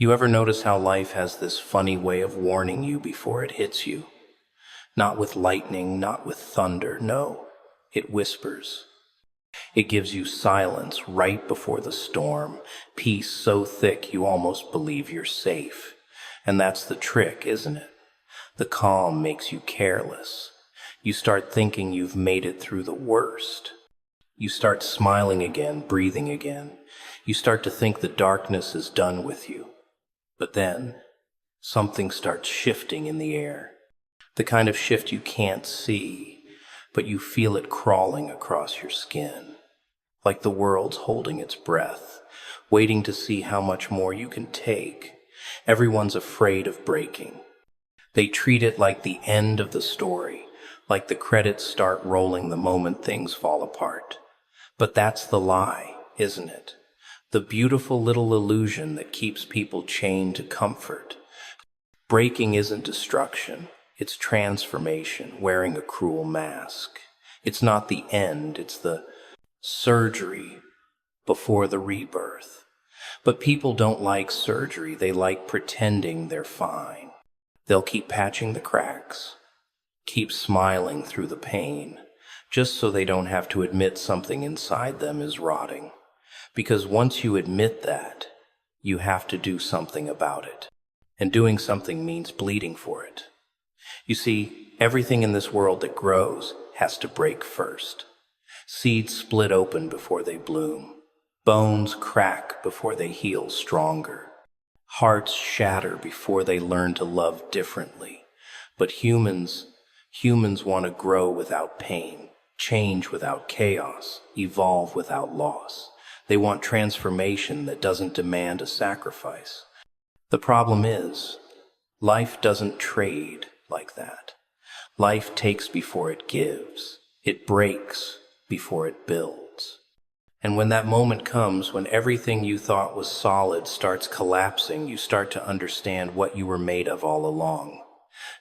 You ever notice how life has this funny way of warning you before it hits you? Not with lightning, not with thunder, no, it whispers. It gives you silence right before the storm, peace so thick you almost believe you're safe. And that's the trick, isn't it? The calm makes you careless. You start thinking you've made it through the worst. You start smiling again, breathing again. You start to think the darkness is done with you. But then, something starts shifting in the air. The kind of shift you can't see, but you feel it crawling across your skin. Like the world's holding its breath, waiting to see how much more you can take. Everyone's afraid of breaking. They treat it like the end of the story, like the credits start rolling the moment things fall apart. But that's the lie, isn't it? The beautiful little illusion that keeps people chained to comfort. Breaking isn't destruction, it's transformation, wearing a cruel mask. It's not the end, it's the surgery before the rebirth. But people don't like surgery, they like pretending they're fine. They'll keep patching the cracks, keep smiling through the pain, just so they don't have to admit something inside them is rotting. Because once you admit that, you have to do something about it. And doing something means bleeding for it. You see, everything in this world that grows has to break first. Seeds split open before they bloom. Bones crack before they heal stronger. Hearts shatter before they learn to love differently. But humans want to grow without pain, change without chaos, evolve without loss. They want transformation that doesn't demand a sacrifice. The problem is, life doesn't trade like that. Life takes before it gives. It breaks before it builds. And when that moment comes, when everything you thought was solid starts collapsing, you start to understand what you were made of all along.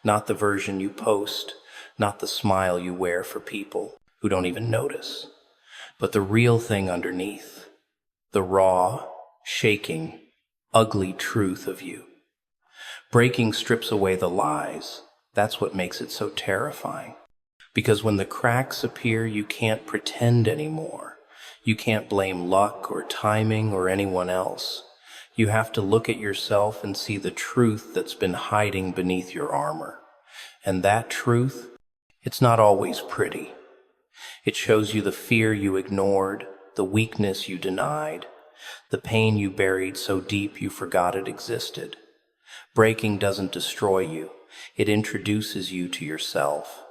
Not the version you post, not the smile you wear for people who don't even notice, but the real thing underneath. The raw, shaking, ugly truth of you. Breaking strips away the lies. That's what makes it so terrifying. Because when the cracks appear, you can't pretend anymore. You can't blame luck or timing or anyone else. You have to look at yourself and see the truth that's been hiding beneath your armor. And that truth, it's not always pretty. It shows you the fear you ignored, the weakness you denied, the pain you buried so deep you forgot it existed. Breaking doesn't destroy you. It introduces you to yourself.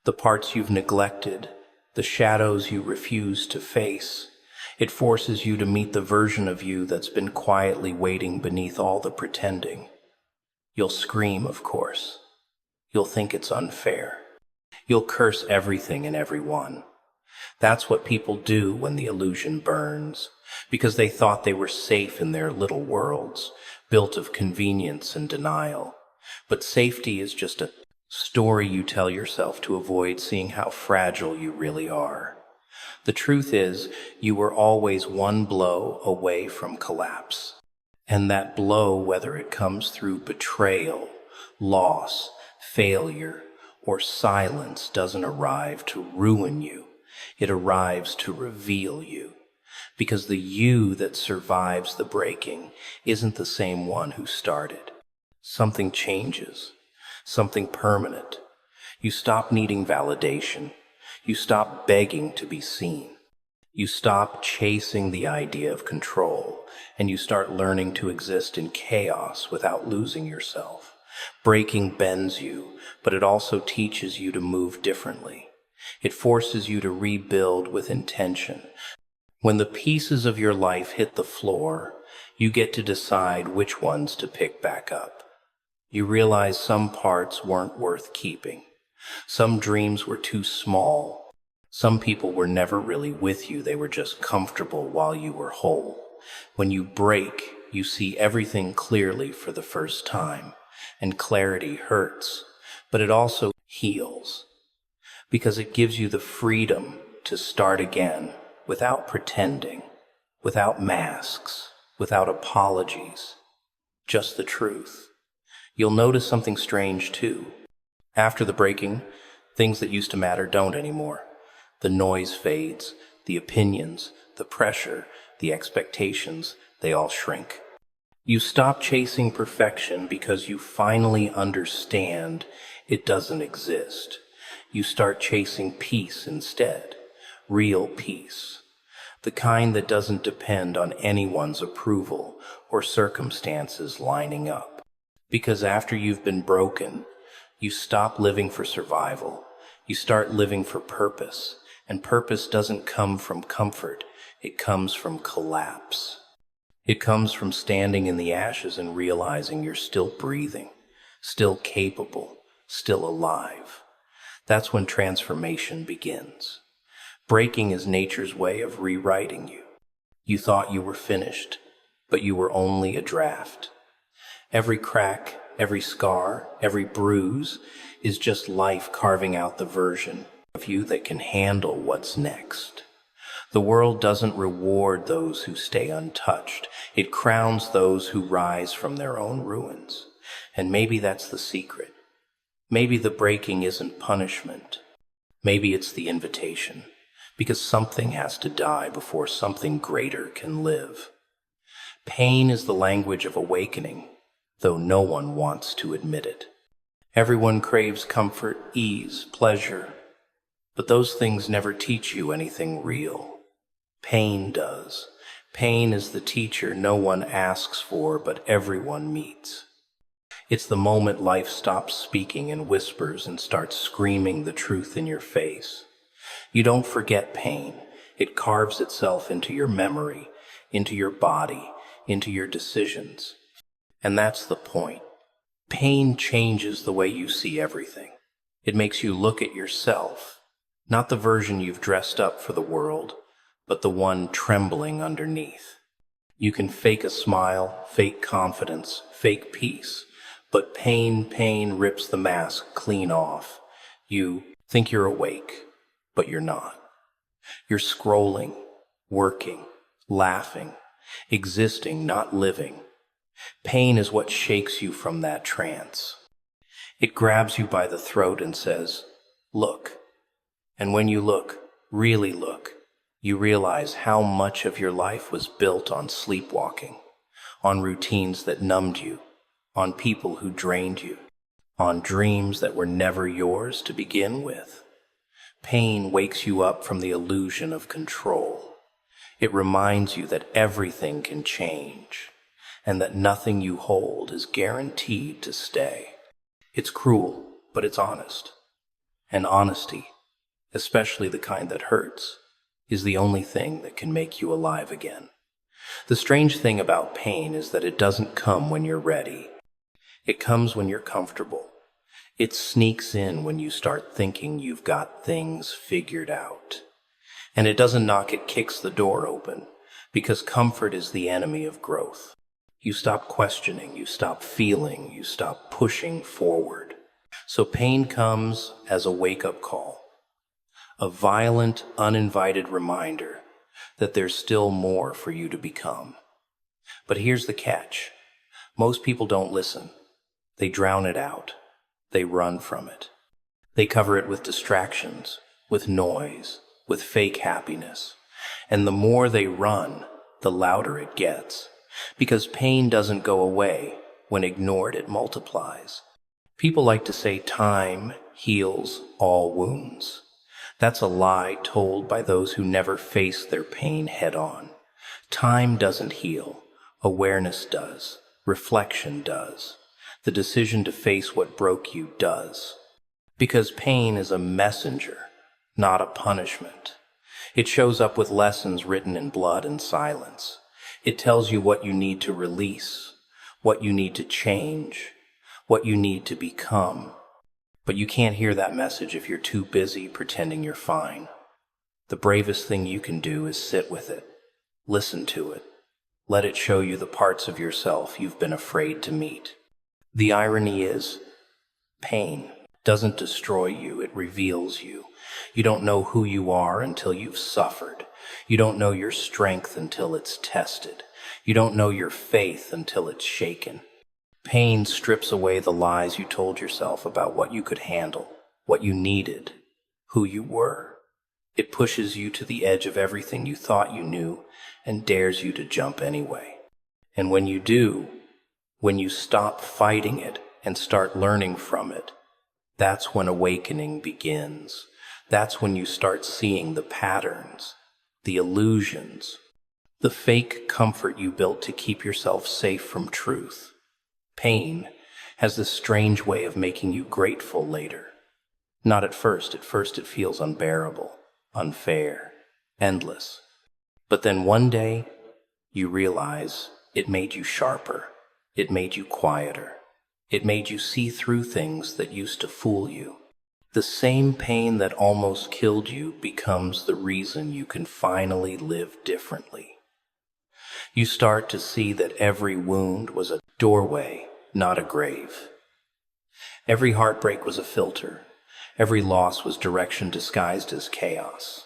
The parts you've neglected, the shadows you refuse to face. It forces you to meet the version of you that's been quietly waiting beneath all the pretending. You'll scream, of course. You'll think it's unfair. You'll curse everything and everyone. That's what people do when the illusion burns, because they thought they were safe in their little worlds, built of convenience and denial. But safety is just a story you tell yourself to avoid seeing how fragile you really are. The truth is, you were always one blow away from collapse. And that blow, whether it comes through betrayal, loss, failure, or silence, doesn't arrive to ruin you. It arrives to reveal you. Because the you that survives the breaking isn't the same one who started. Something changes. Something permanent. You stop needing validation. You stop begging to be seen. You stop chasing the idea of control, and you start learning to exist in chaos without losing yourself. Breaking bends you, but it also teaches you to move differently. It forces you to rebuild with intention. When the pieces of your life hit the floor, you get to decide which ones to pick back up. You realize some parts weren't worth keeping. Some dreams were too small. Some people were never really with you. They were just comfortable while you were whole. When you break, you see everything clearly for the first time. And clarity hurts, but it also heals. Because it gives you the freedom to start again without pretending, without masks, without apologies. just the truth. You'll notice something strange too. After the breaking, things that used to matter don't anymore. The noise fades, the opinions, the pressure, the expectations, they all shrink. You stop chasing perfection because you finally understand it doesn't exist. You start chasing peace instead, real peace. The kind that doesn't depend on anyone's approval or circumstances lining up. Because after you've been broken, you stop living for survival. You start living for purpose. And purpose doesn't come from comfort. It comes from collapse. It comes from standing in the ashes and realizing you're still breathing, still capable, still alive. That's when transformation begins. Breaking is nature's way of rewriting you. You thought you were finished, but you were only a draft. Every crack, every scar, every bruise is just life carving out the version of you that can handle what's next. The world doesn't reward those who stay untouched. It crowns those who rise from their own ruins. And maybe that's the secret. Maybe the breaking isn't punishment. Maybe it's the invitation. Because something has to die before something greater can live. Pain is the language of awakening, though no one wants to admit it. Everyone craves comfort, ease, pleasure. But those things never teach you anything real. Pain does. Pain is the teacher no one asks for, but everyone meets. It's the moment life stops speaking in whispers and starts screaming the truth in your face. You don't forget pain. It carves itself into your memory, into your body, into your decisions. And that's the point. Pain changes the way you see everything. It makes you look at yourself, not the version you've dressed up for the world, but the one trembling underneath. You can fake a smile, fake confidence, fake peace, but pain rips the mask clean off. You think you're awake, but you're not. You're scrolling, working, laughing, existing, not living. Pain is what shakes you from that trance. It grabs you by the throat and says, "Look." And when you look, really look, you realize how much of your life was built on sleepwalking, on routines that numbed you, on people who drained you, on dreams that were never yours to begin with. Pain wakes you up from the illusion of control. It reminds you that everything can change, and that nothing you hold is guaranteed to stay. It's cruel, but it's honest. And honesty, especially the kind that hurts, is the only thing that can make you alive again. The strange thing about pain is that it doesn't come when you're ready. It comes when you're comfortable. It sneaks in when you start thinking you've got things figured out. And it doesn't knock, it kicks the door open, because comfort is the enemy of growth. You stop questioning, you stop feeling, you stop pushing forward. So pain comes as a wake-up call. A violent, uninvited reminder that there's still more for you to become. But here's the catch. Most people don't listen. They drown it out. They run from it. They cover it with distractions, with noise, with fake happiness. And the more they run, the louder it gets. Because pain doesn't go away. When ignored, it multiplies. People like to say time heals all wounds. That's a lie told by those who never face their pain head on. Time doesn't heal. Awareness does. Reflection does. The decision to face what broke you does. Because pain is a messenger, not a punishment. It shows up with lessons written in blood and silence. It tells you what you need to release, what you need to change, what you need to become. But you can't hear that message if you're too busy pretending you're fine. The bravest thing you can do is sit with it. Listen to it. Let it show you the parts of yourself you've been afraid to meet. The irony is, pain doesn't destroy you, it reveals you. You don't know who you are until you've suffered. You don't know your strength until it's tested. You don't know your faith until it's shaken. Pain strips away the lies you told yourself about what you could handle, what you needed, who you were. It pushes you to the edge of everything you thought you knew and dares you to jump anyway. And when you do, when you stop fighting it and start learning from it, that's when awakening begins. That's when you start seeing the patterns, the illusions, the fake comfort you built to keep yourself safe from truth. Pain has this strange way of making you grateful later. Not at first. At first it feels unbearable, unfair, endless. But then one day, you realize it made you sharper. It made you quieter. It made you see through things that used to fool you. The same pain that almost killed you becomes the reason you can finally live differently. You start to see that every wound was a doorway, not a grave. Every heartbreak was a filter. Every loss was direction disguised as chaos.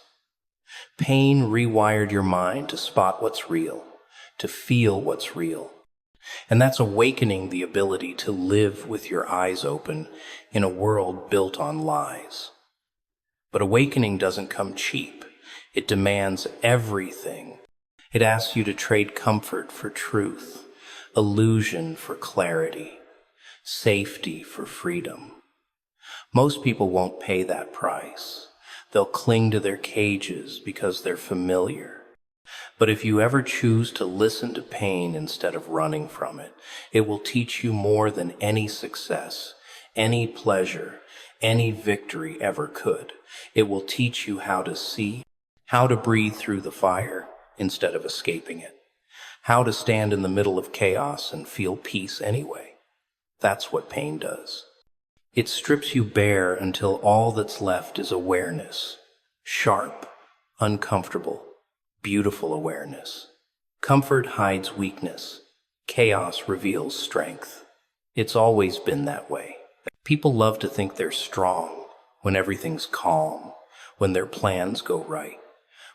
Pain rewired your mind to spot what's real, to feel what's real. And that's awakening the ability to live with your eyes open in a world built on lies. But awakening doesn't come cheap. It demands everything. It asks you to trade comfort for truth, illusion for clarity, safety for freedom. Most people won't pay that price. They'll cling to their cages because they're familiar. But if you ever choose to listen to pain instead of running from it, it will teach you more than any success, any pleasure, any victory ever could. It will teach you how to see, how to breathe through the fire instead of escaping it, how to stand in the middle of chaos and feel peace anyway. That's what pain does. It strips you bare until all that's left is awareness, sharp, uncomfortable, beautiful awareness. Comfort hides weakness. Chaos reveals strength. It's always been that way. People love to think they're strong when everything's calm, when their plans go right,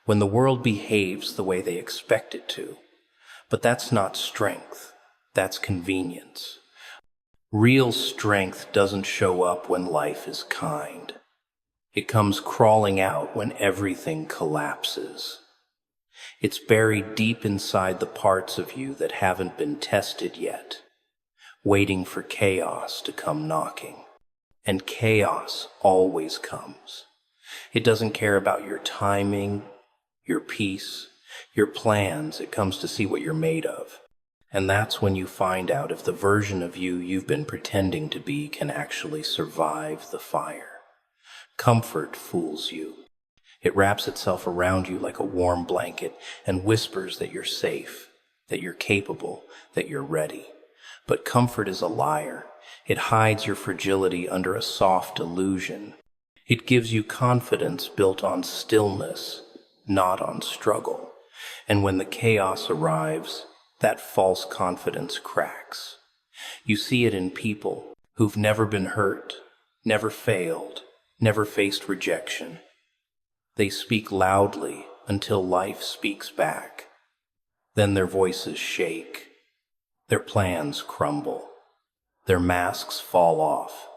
when the world behaves the way they expect it to. But that's not strength. That's convenience. Real strength doesn't show up when life is kind. It comes crawling out when everything collapses. It's buried deep inside the parts of you that haven't been tested yet, waiting for chaos to come knocking. And chaos always comes. It doesn't care about your timing, your peace, your plans. It comes to see what you're made of. And that's when you find out if the version of you you've been pretending to be can actually survive the fire. Comfort fools you. It wraps itself around you like a warm blanket and whispers that you're safe, that you're capable, that you're ready. But comfort is a liar. It hides your fragility under a soft illusion. It gives you confidence built on stillness, not on struggle. And when the chaos arrives, that false confidence cracks. You see it in people who've never been hurt, never failed, never faced rejection. They speak loudly until life speaks back. Then their voices shake. Their plans crumble. Their masks fall off.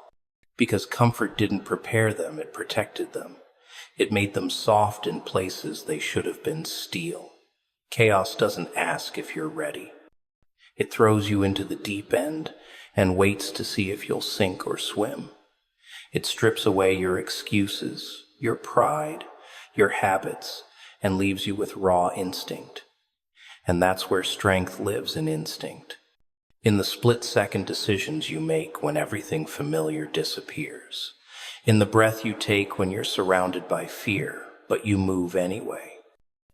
Because comfort didn't prepare them, it protected them. It made them soft in places they should have been steel. Chaos doesn't ask if you're ready. It throws you into the deep end and waits to see if you'll sink or swim. It strips away your excuses, your pride, your habits, and leaves you with raw instinct. And that's where strength lives, in instinct. In the split-second decisions you make when everything familiar disappears. In the breath you take when you're surrounded by fear, but you move anyway.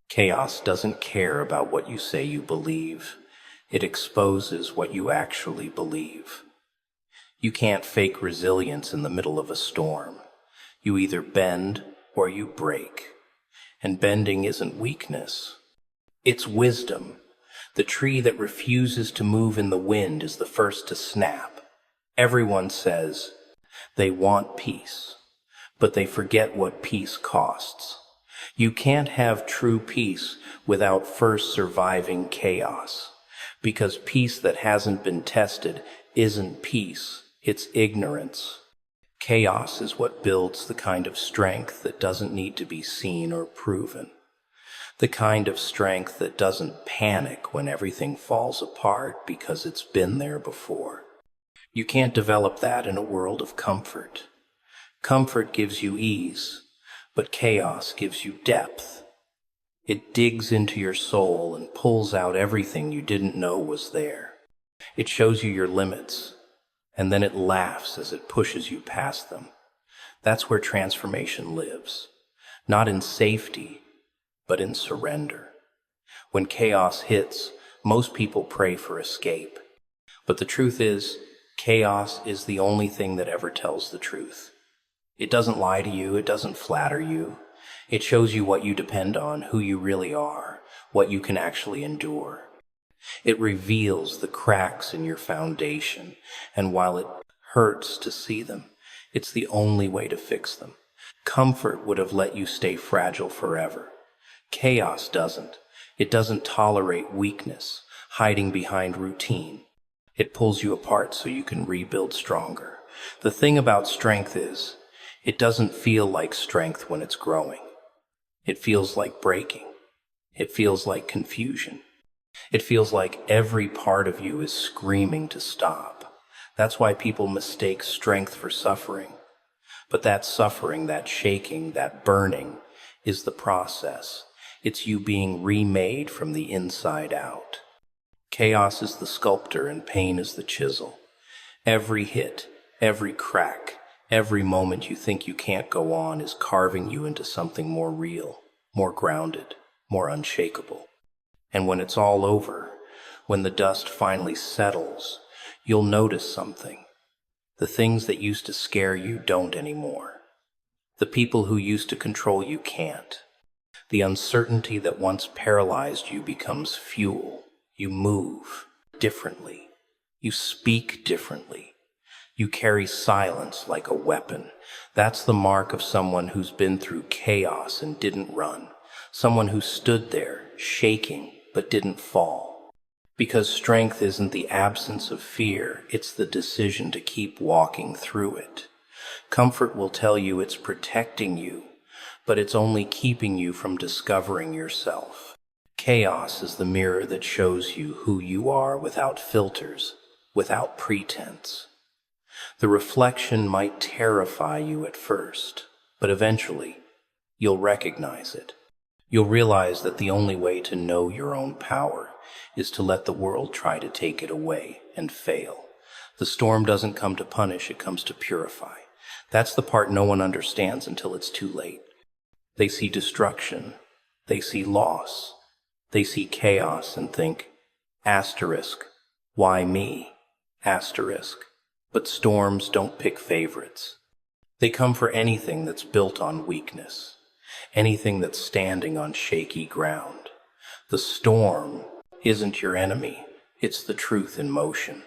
Chaos doesn't care about what you say you believe. It exposes what you actually believe. You can't fake resilience in the middle of a storm. You either bend or you break. And bending isn't weakness. It's wisdom. The tree that refuses to move in the wind is the first to snap. Everyone says they want peace, but they forget what peace costs. You can't have true peace without first surviving chaos, Because peace that hasn't been tested isn't peace, it's ignorance. Chaos is what builds the kind of strength that doesn't need to be seen or proven. The kind of strength that doesn't panic when everything falls apart because it's been there before. You can't develop that in a world of comfort. Comfort gives you ease, but chaos gives you depth. It digs into your soul and pulls out everything you didn't know was there. It shows you your limits, and then it laughs as it pushes you past them. That's where transformation lives, not in safety, but in surrender. When chaos hits, most people pray for escape. But the truth is, chaos is the only thing that ever tells the truth. It doesn't lie to you, it doesn't flatter you. It shows you what you depend on, who you really are, what you can actually endure. It reveals the cracks in your foundation, and while it hurts to see them, it's the only way to fix them. Comfort would have let you stay fragile forever. Chaos doesn't. It doesn't tolerate weakness, hiding behind routine. It pulls you apart so you can rebuild stronger. The thing about strength is, it doesn't feel like strength when it's growing. It feels like breaking. It feels like confusion. It feels like every part of you is screaming to stop. That's why people mistake strength for suffering. But that suffering, that shaking, that burning is the process. It's you being remade from the inside out. Chaos is the sculptor and pain is the chisel. Every hit, every crack, every moment you think you can't go on is carving you into something more real, more grounded, more unshakable. And when it's all over, when the dust finally settles, you'll notice something. The things that used to scare you don't anymore. The people who used to control you can't. The uncertainty that once paralyzed you becomes fuel. You move differently. You speak differently. You carry silence like a weapon. That's the mark of someone who's been through chaos and didn't run. Someone who stood there, shaking, but didn't fall. Because strength isn't the absence of fear, it's the decision to keep walking through it. Comfort will tell you it's protecting you, but it's only keeping you from discovering yourself. Chaos is the mirror that shows you who you are without filters, without pretense. The reflection might terrify you at first, but eventually, you'll recognize it. You'll realize that the only way to know your own power is to let the world try to take it away and fail. The storm doesn't come to punish, it comes to purify. That's the part no one understands until it's too late. They see destruction, they see loss, they see chaos and think, asterisk, why me? Asterisk. But storms don't pick favorites. They come for anything that's built on weakness, anything that's standing on shaky ground. The storm isn't your enemy, it's the truth in motion.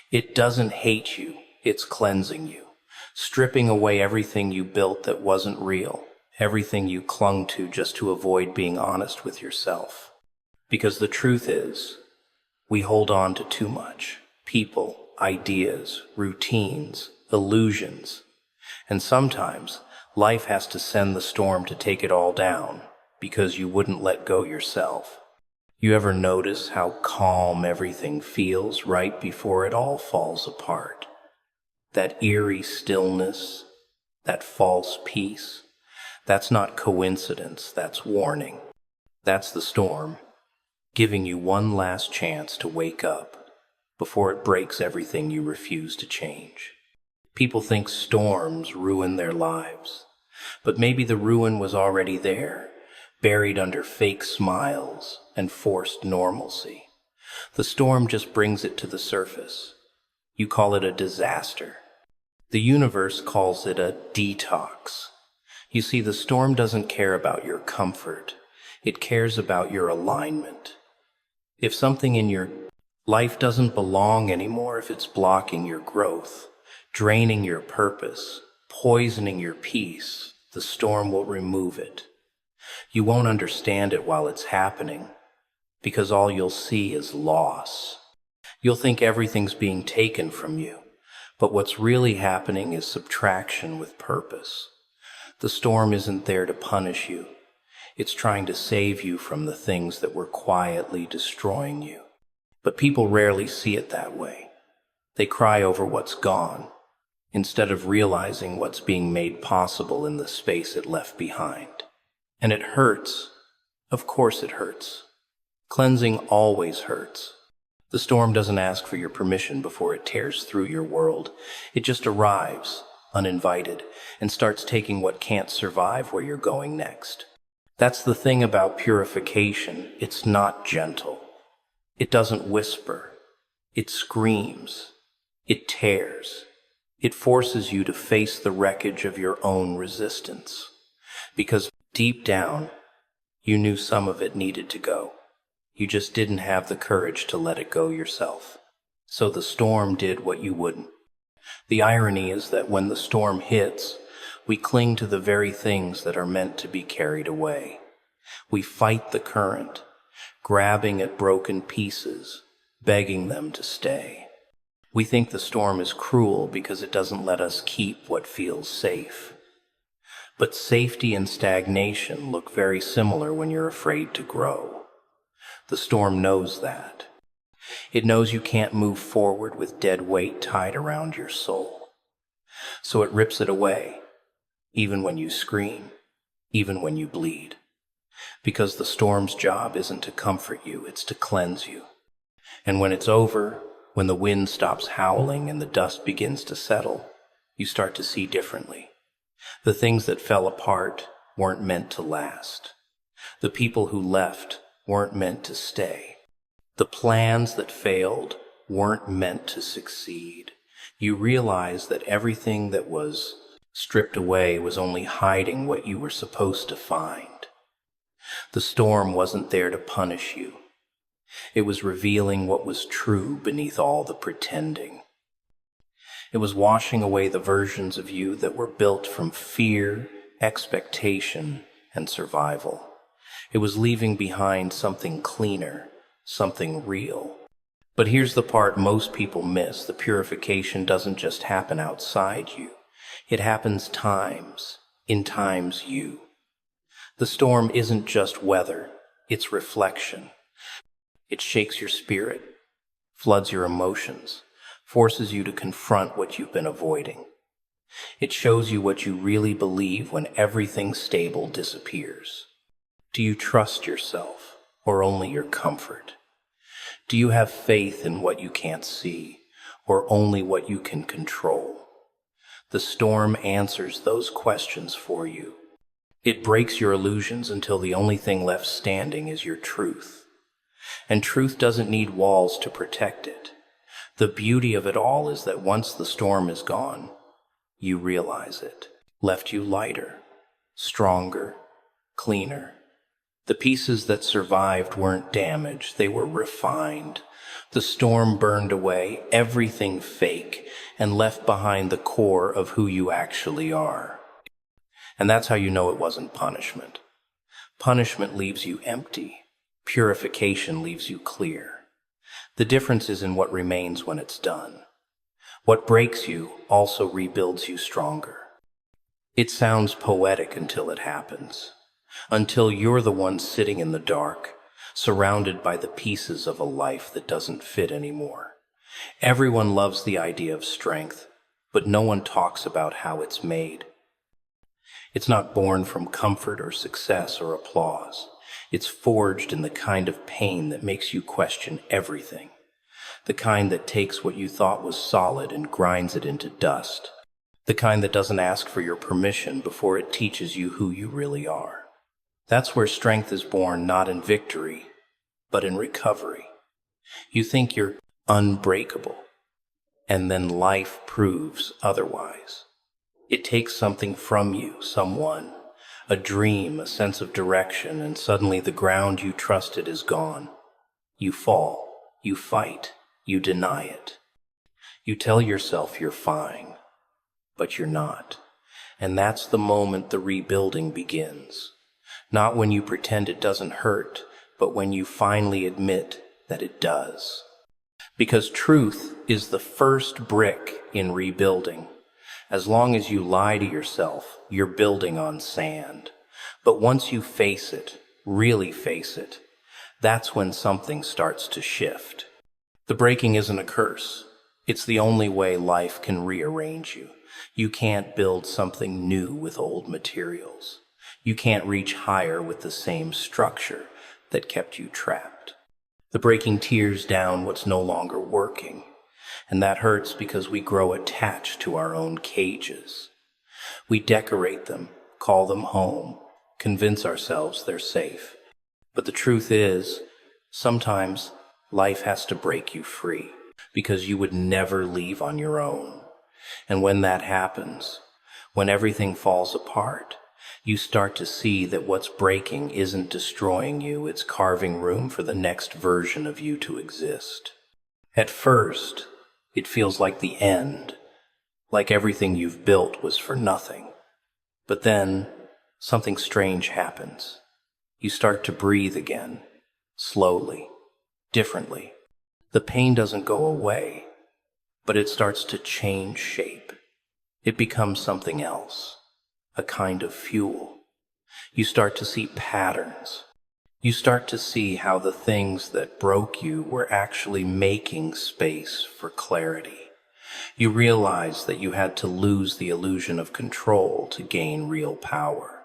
It doesn't hate you, it's cleansing you, stripping away everything you built that wasn't real, everything you clung to just to avoid being honest with yourself. Because the truth is, we hold on to too much. People, ideas, routines, illusions. And sometimes, life has to send the storm to take it all down, because you wouldn't let go yourself. You ever notice how calm everything feels right before it all falls apart? That eerie stillness, that false peace, that's not coincidence, that's warning. That's the storm, giving you one last chance to wake up before it breaks everything you refuse to change. People think storms ruin their lives, but maybe the ruin was already there, buried under fake smiles and forced normalcy. The storm just brings it to the surface. You call it a disaster. The universe calls it a detox. You see, the storm doesn't care about your comfort. It cares about your alignment. If something in your life doesn't belong anymore, if it's blocking your growth, draining your purpose, poisoning your peace, the storm will remove it. You won't understand it while it's happening, because all you'll see is loss. You'll think everything's being taken from you, but what's really happening is subtraction with purpose. The storm isn't there to punish you. It's trying to save you from the things that were quietly destroying you. But people rarely see it that way. They cry over what's gone, instead of realizing what's being made possible in the space it left behind. And it hurts. Of course it hurts. Cleansing always hurts. The storm doesn't ask for your permission before it tears through your world. It just arrives, uninvited, and starts taking what can't survive where you're going next. That's the thing about purification. It's not gentle. It doesn't whisper. It screams. It tears. It forces you to face the wreckage of your own resistance. Because deep down, you knew some of it needed to go. You just didn't have the courage to let it go yourself. So the storm did what you wouldn't. The irony is that when the storm hits, we cling to the very things that are meant to be carried away. We fight the current, grabbing at broken pieces, begging them to stay. We think the storm is cruel because it doesn't let us keep what feels safe. But safety and stagnation look very similar when you're afraid to grow. The storm knows that. It knows you can't move forward with dead weight tied around your soul. So it rips it away, even when you scream, even when you bleed. Because the storm's job isn't to comfort you, it's to cleanse you. And when it's over, when the wind stops howling and the dust begins to settle, you start to see differently. The things that fell apart weren't meant to last. The people who left weren't meant to stay. The plans that failed weren't meant to succeed. You realize that everything that was stripped away was only hiding what you were supposed to find. The storm wasn't there to punish you. It was revealing what was true beneath all the pretending. It was washing away the versions of you that were built from fear, expectation, and survival. It was leaving behind something cleaner, something real. But here's the part most people miss. The purification doesn't just happen outside you. It happens in times you. The storm isn't just weather, it's reflection. It shakes your spirit, floods your emotions, forces you to confront what you've been avoiding. It shows you what you really believe when everything stable disappears. Do you trust yourself, or only your comfort? Do you have faith in what you can't see, or only what you can control? The storm answers those questions for you. It breaks your illusions until the only thing left standing is your truth. And truth doesn't need walls to protect it. The beauty of it all is that once the storm is gone, you realize it left you lighter, stronger, cleaner. The pieces that survived weren't damaged, they were refined. The storm burned away everything fake and left behind the core of who you actually are. And that's how you know it wasn't punishment. Punishment leaves you empty. Purification leaves you clear. The difference is in what remains when it's done. What breaks you also rebuilds you stronger. It sounds poetic until it happens. Until you're the one sitting in the dark, surrounded by the pieces of a life that doesn't fit anymore. Everyone loves the idea of strength, but no one talks about how it's made. It's not born from comfort or success or applause. It's forged in the kind of pain that makes you question everything. The kind that takes what you thought was solid and grinds it into dust. The kind that doesn't ask for your permission before it teaches you who you really are. That's where strength is born, not in victory, but in recovery. You think you're unbreakable, and then life proves otherwise. It takes something from you, someone, a dream, a sense of direction, and suddenly the ground you trusted is gone. You fall, you fight, you deny it. You tell yourself you're fine, but you're not. And that's the moment the rebuilding begins. Not when you pretend it doesn't hurt, but when you finally admit that it does. Because truth is the first brick in rebuilding. As long as you lie to yourself, you're building on sand. But once you face it, really face it, that's when something starts to shift. The breaking isn't a curse. It's the only way life can rearrange you. You can't build something new with old materials. You can't reach higher with the same structure that kept you trapped. The breaking tears down what's no longer working. And that hurts because we grow attached to our own cages. We decorate them, call them home, convince ourselves they're safe. But the truth is, sometimes life has to break you free because you would never leave on your own. And when that happens, when everything falls apart, you start to see that what's breaking isn't destroying you, it's carving room for the next version of you to exist. At first, it feels like the end, like everything you've built was for nothing. But then, something strange happens. You start to breathe again, slowly, differently. The pain doesn't go away, but it starts to change shape. It becomes something else, a kind of fuel. You start to see patterns. You start to see how the things that broke you were actually making space for clarity. You realize that you had to lose the illusion of control to gain real power.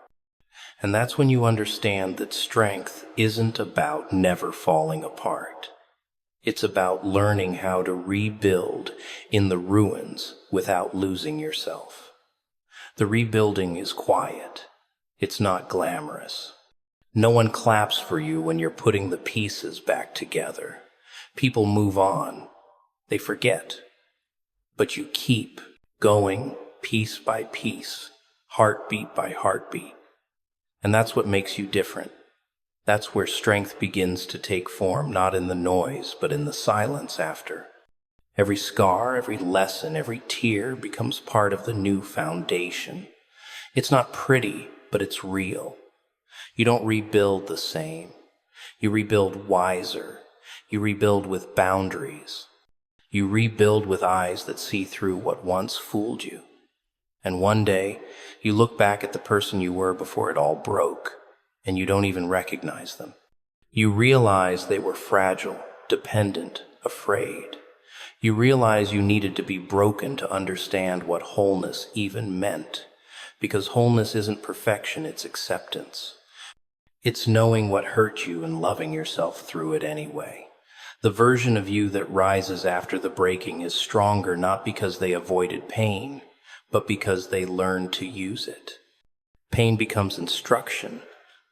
And that's when you understand that strength isn't about never falling apart. It's about learning how to rebuild in the ruins without losing yourself. The rebuilding is quiet. It's not glamorous. No one claps for you when you're putting the pieces back together. People move on. They forget. But you keep going piece by piece, heartbeat by heartbeat. And that's what makes you different. That's where strength begins to take form, not in the noise, but in the silence after. Every scar, every lesson, every tear becomes part of the new foundation. It's not pretty, but it's real. You don't rebuild the same. You rebuild wiser. You rebuild with boundaries. You rebuild with eyes that see through what once fooled you. And one day, you look back at the person you were before it all broke, and you don't even recognize them. You realize they were fragile, dependent, afraid. You realize you needed to be broken to understand what wholeness even meant, because wholeness isn't perfection, it's acceptance. It's knowing what hurt you and loving yourself through it anyway. The version of you that rises after the breaking is stronger not because they avoided pain, but because they learned to use it. Pain becomes instruction,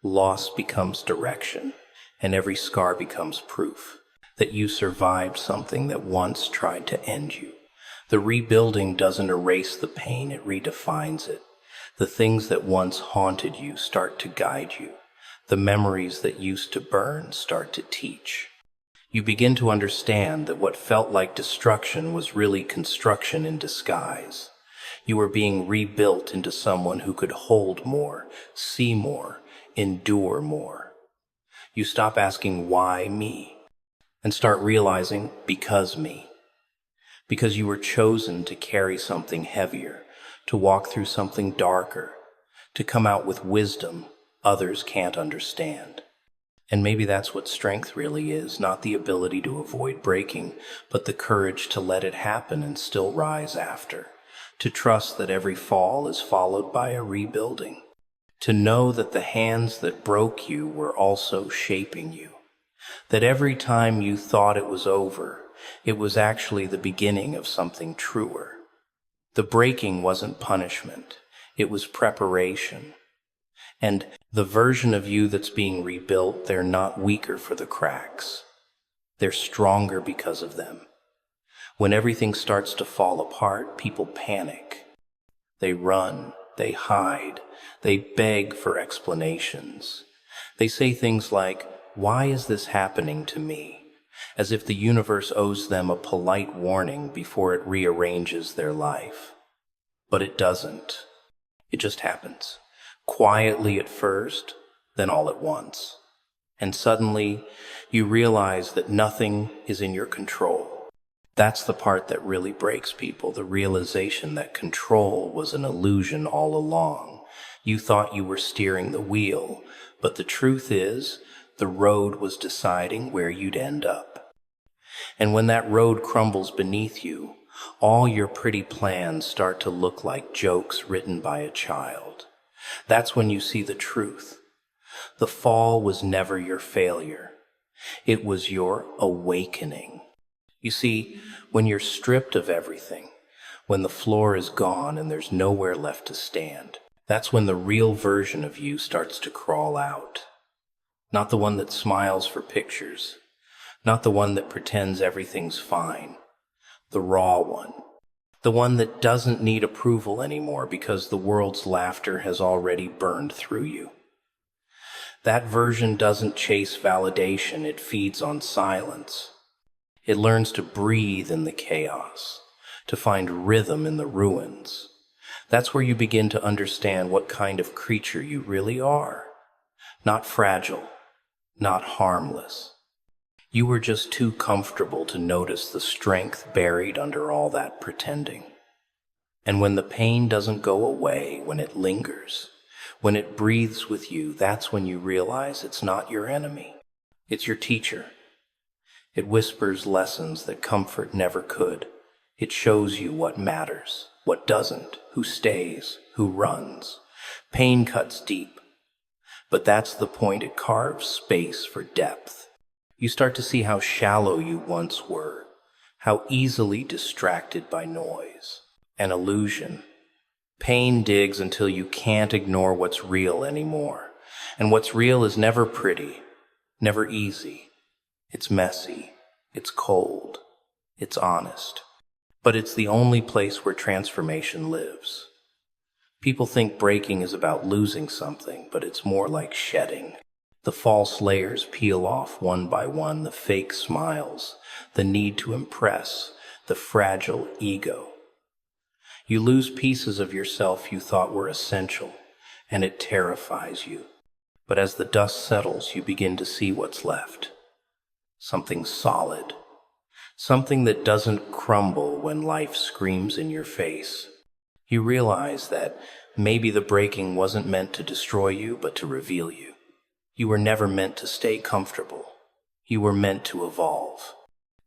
loss becomes direction, and every scar becomes proof that you survived something that once tried to end you. The rebuilding doesn't erase the pain, it redefines it. The things that once haunted you start to guide you. The memories that used to burn start to teach. You begin to understand that what felt like destruction was really construction in disguise. You were being rebuilt into someone who could hold more, see more, endure more. You stop asking, why me? And start realizing, because me. Because you were chosen to carry something heavier, to walk through something darker, to come out with wisdom others can't understand. And maybe that's what strength really is, not the ability to avoid breaking, but the courage to let it happen and still rise after. To trust that every fall is followed by a rebuilding. To know that the hands that broke you were also shaping you. That every time you thought it was over, it was actually the beginning of something truer. The breaking wasn't punishment, it was preparation. And the version of you that's being rebuilt, they're not weaker for the cracks. They're stronger because of them. When everything starts to fall apart, people panic. They run, they hide, they beg for explanations. They say things like, why is this happening to me? As if the universe owes them a polite warning before it rearranges their life. But it doesn't. It just happens. Quietly at first, then all at once. And suddenly, you realize that nothing is in your control. That's the part that really breaks people, the realization that control was an illusion all along. You thought you were steering the wheel, but the truth is, the road was deciding where you'd end up. And when that road crumbles beneath you, all your pretty plans start to look like jokes written by a child. That's when you see the truth. The fall was never your failure. It was your awakening. You see, when you're stripped of everything, when the floor is gone and there's nowhere left to stand, that's when the real version of you starts to crawl out. Not the one that smiles for pictures, not the one that pretends everything's fine, the raw one. The one that doesn't need approval anymore because the world's laughter has already burned through you. That version doesn't chase validation, it feeds on silence. It learns to breathe in the chaos, to find rhythm in the ruins. That's where you begin to understand what kind of creature you really are. Not fragile, not harmless. You were just too comfortable to notice the strength buried under all that pretending. And when the pain doesn't go away, when it lingers, when it breathes with you, that's when you realize it's not your enemy. It's your teacher. It whispers lessons that comfort never could. It shows you what matters, what doesn't, who stays, who runs. Pain cuts deep, but that's the point. It carves space for depth. You start to see how shallow you once were, how easily distracted by noise, an illusion. Pain digs until you can't ignore what's real anymore. And what's real is never pretty, never easy. It's messy, it's cold, it's honest. But it's the only place where transformation lives. People think breaking is about losing something, but it's more like shedding. The false layers peel off one by one, the fake smiles, the need to impress, the fragile ego. You lose pieces of yourself you thought were essential, and it terrifies you. But as the dust settles, you begin to see what's left. Something solid. Something that doesn't crumble when life screams in your face. You realize that maybe the breaking wasn't meant to destroy you, but to reveal you. You were never meant to stay comfortable. You were meant to evolve.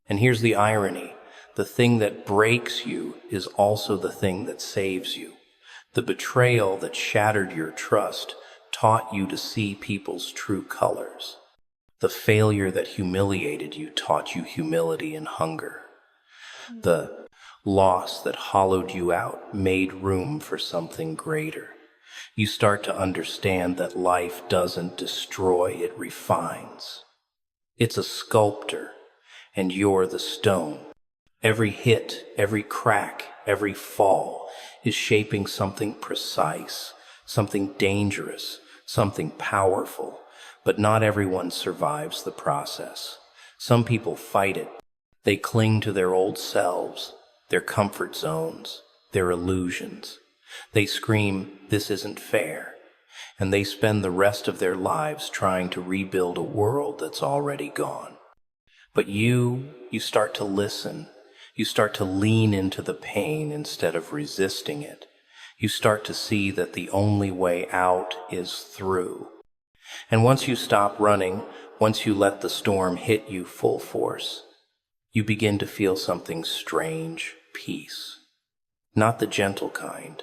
And here's the irony. The thing that breaks you is also the thing that saves you. The betrayal that shattered your trust taught you to see people's true colors. The failure that humiliated you taught you humility and hunger. The loss that hollowed you out made room for something greater. You start to understand that life doesn't destroy, it refines. It's a sculptor, and you're the stone. Every hit, every crack, every fall is shaping something precise, something dangerous, something powerful. But not everyone survives the process. Some people fight it. They cling to their old selves, their comfort zones, their illusions. They scream, "This isn't fair," and they spend the rest of their lives trying to rebuild a world that's already gone. But you start to listen. You start to lean into the pain instead of resisting it. You start to see that the only way out is through. And once you stop running, once you let the storm hit you full force, you begin to feel something strange, peace. Not the gentle kind,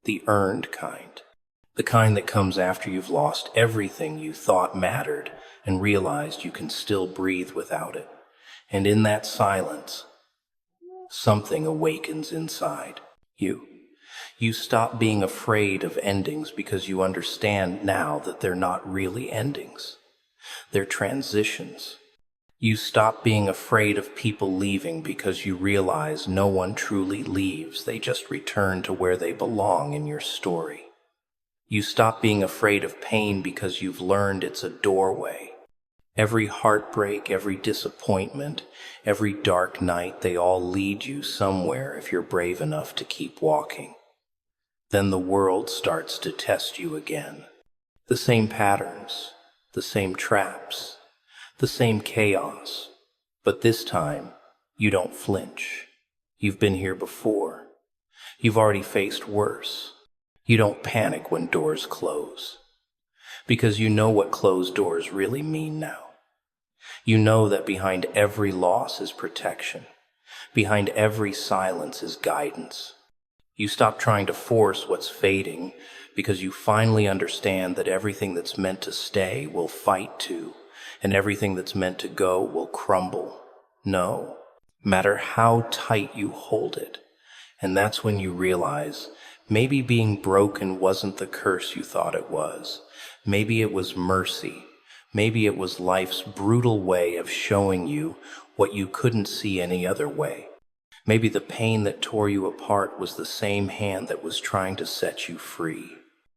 the earned kind. The kind that comes after you've lost everything you thought mattered and realized you can still breathe without it. And in that silence, something awakens inside you. You stop being afraid of endings because you understand now that they're not really endings. They're transitions. You stop being afraid of people leaving because you realize no one truly leaves. They just return to where they belong in your story. You stop being afraid of pain because you've learned it's a doorway. Every heartbreak, every disappointment, every dark night, they all lead you somewhere if you're brave enough to keep walking. Then the world starts to test you again. The same patterns, the same traps, the same chaos. But this time, you don't flinch. You've been here before. You've already faced worse. You don't panic when doors close, because you know what closed doors really mean now. You know that behind every loss is protection. Behind every silence is guidance. You stop trying to force what's fading because you finally understand that everything that's meant to stay will fight to, and everything that's meant to go will crumble. No matter how tight you hold it. And that's when you realize maybe being broken wasn't the curse you thought it was. Maybe it was mercy. Maybe it was life's brutal way of showing you what you couldn't see any other way. Maybe the pain that tore you apart was the same hand that was trying to set you free.